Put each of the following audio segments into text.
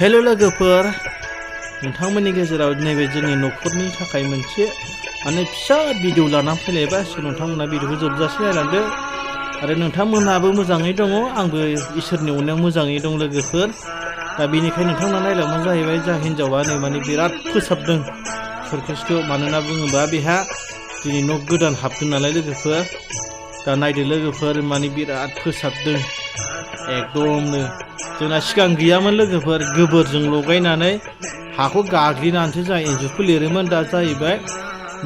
Hello लोगोफोर नोंथांमोननि गेजेराव नैबे जोंनि न'खरनि थाखाय मोनसे माने फिसा भिडिअ लाना फैलायबाय नोंथांमोना भिडिअखौ जोबजासे नायलांदो आरो नोंथांमोनहाबो मोजाङै दङ आंबो इसोरनि अननायाव मोजाङै दं लोगोफोर दा बेनिखायनो नोंथांमोना नायलांबानो जाहैबाय जा हिनजावा नै माने बिराद फोसाबदों श'केसखौ मानोना बुङोबा बेहा दिनै न' गोदान हाबदों नालाय लोगोफोर दा नायदो लोगोफोर माने बिराद फोसाबदों एकदमनो जोंना सिगां गैयामोन लोगोफोर गोबोरजों लगायनानै हाखौ गाग्लिनानैसो जों इन्जुरखौ लिरोमोन दा जाहैबाय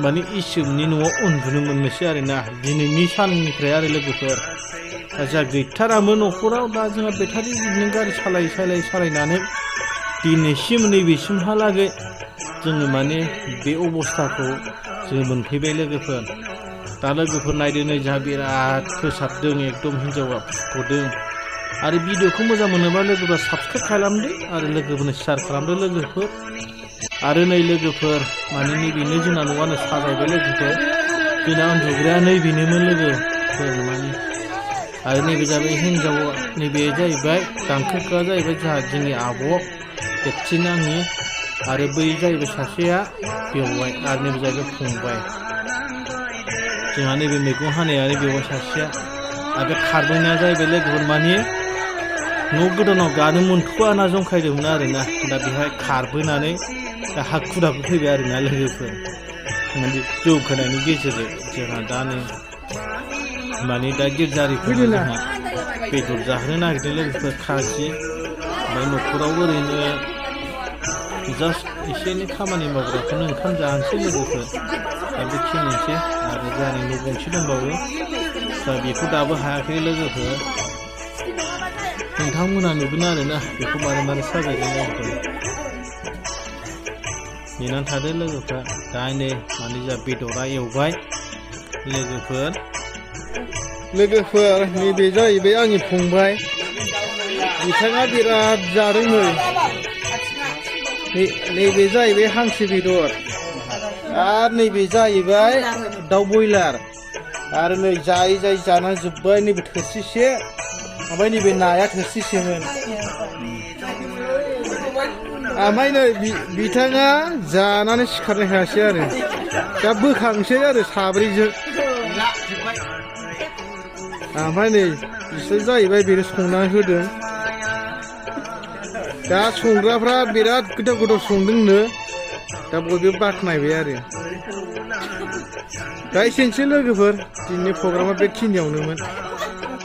माने इसोरनि न'आव उन्दुनो मोननोसै आरोना दिनैनि साननिफ्राय आरो लोगोफोर दा जोंहा गैथारामोन न'खराव दा जोंहा बेटारि बिदिनो गारि सालायनानै दिनैसिम नैबेसिमहालागै जोङो माने बे अबस्थाखौ जोङो मोनफैबाय लोगोफोर दा लोगोफोर नायदो नै जोंहा बिराद फोसाबदों एकदम हिनजावा फुख'दों आरो भिडिअखौ मोजां मोनोबा लोगोफोरा साबस्क्राइब खालामदो आरो लोगोफोरनो शेयार खालामदो लोगोफोर आरो नै लोगोफोर माने नैबेनो जोंना न'आनो साजायबाय लोगोफोर जोंना उन्दुग्राया नैबेनोमोन लोगोफोर माने आरो नैबे जाबाय हिनजावा नैबे जाहैबाय दांखोखोआ जाहैबाय जोंहा जोंनि आब' देरसिन आंनि आरो बै जाहैबाय सासेया बेवाइ आरो नैबे जाहैबाय फंबाय जोंहा नैबे मैगं हानायानो बेवाइ सासेया आरो खारबोनाया जाहैबाय लोगोफोर माने न' गोदानाव गानो मोनथ'आ ना जंखायदोंमोन आरोना दा बेहाय खारबोनानै दा हाखु दाखु फैबाय आरोना लोगोफोर माने जौगानायनि गेजेरजों जोंहा दा नै माने दा गिर्जारिफोर जोंहा बेदर जाहोनो नागिरदों लोगोफोर खाजि ओमफ्राय न'खराव ओरैनो जास्ट एसे एनै खामानि मावग्राखौनो ओंखाम जानोसै लोगोफोर दा बेखिनिसै आरो जोंहा न' गंसे दंबावो दा बेखौ दाबो हायाखै लोगोफोर नोंथांमोना नुगोन आरोना बेखौ मारै साजायदों लोगोफोर नेनानै थादो लोगोफ्रा दा नै माने जा बेदरा एवबाय लोगोफोर नैबे जाहैबाय आंनि फंबाय बिथाङा बिराद जादों नैबे जाहैबाय हांसो बेदर आरो नैबे जाहैबाय दाउ बयलार आरो नै जायै जानानै जोब्बाय नैबे थोरसिसे ओमफ्राय नैबे नाया थोरसिसेमोन ओमफ्राय नै बिथाङा जानानै सिखारनो हायासै आरो दा बोखांसै आरो साब्रैजों ओमफ्राय नै बिसोर जाहैबाय बेनो संनानै होदों दा संग्राफ्रा बिराद गोथाव संदोंनो दा बयबो बाख्नायबाय आरो दा एसेनोसै लोगोफोर दिनैनि प्रग्रामा बेखिनियावनोमोन।